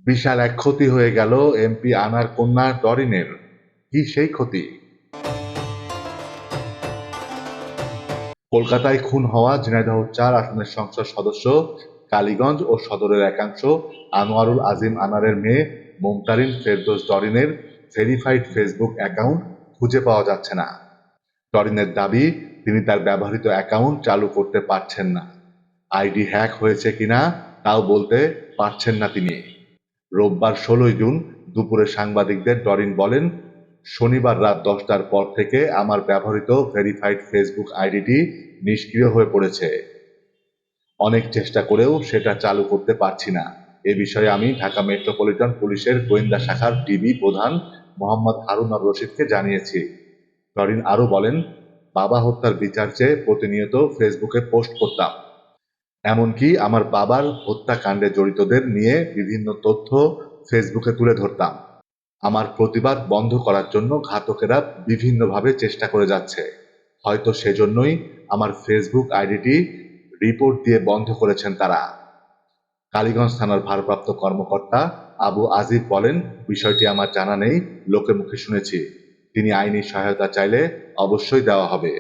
বিশাল এক ক্ষতি হয়ে গেল এমপি আনার কন্যা ডরিনের। কি সেই ক্ষতি? কলকাতায় খুন হওয়া ঝিনাইদহ ৪ আসনের সংসদ সদস্য কালীগঞ্জ ও সদরের একাংশ আনোয়ারুল আজিম আনারের মেয়ে Mumtarin Ferdous ডরিনের verified Facebook account খুঁজে পাওয়া যাচ্ছে না। ডরিনের দাবি, তিনি তার ব্যবহৃত অ্যাকাউন্ট চালু করতে পারছেন না। আইডি হ্যাক হয়েছে কিনা তাও বলতে পারছেন না তিনি। রোববার ১৬ জুন দুপুরে সাংবাদিকদের ডরিন বলেন, শনিবার রাত ১০টার পর থেকে আমার ব্যবহৃত ভেরিফাইড ফেসবুক আইডিটি নিষ্ক্রিয় হয়ে পড়েছে। অনেক চেষ্টা করেও সেটা চালু করতে পারছি না। এ বিষয়ে আমি ঢাকা মেট্রোপলিটন পুলিশের গোয়েন্দা শাখার ডিবি প্রধান মোহাম্মদ হারুন আর রশিদকে জানিয়েছি। ডরিন আরও বলেন, বাবা হত্যার বিচার চেয়ে প্রতিনিয়ত ফেসবুকে পোস্ট করতাম। এমনকি আমার বাবার হত্যাকাণ্ডে জড়িতদের নিয়ে বিভিন্ন তথ্য ফেসবুকে তুলে ধরতাম। আমার প্রতিবাদ বন্ধ করার জন্য ঘাতকেরা বিভিন্নভাবে চেষ্টা করে যাচ্ছে। হয়তো সেজন্যই আমার ফেসবুক আইডিটি রিপোর্ট দিয়ে বন্ধ করেছেন তারা। কালীগঞ্জ থানার ভারপ্রাপ্ত কর্মকর্তা আবু আজিব বলেন, বিষয়টি আমার জানা নেই, লোকের মুখে শুনেছি। তিনি আইনি সহায়তা চাইলে অবশ্যই দেওয়া হবে।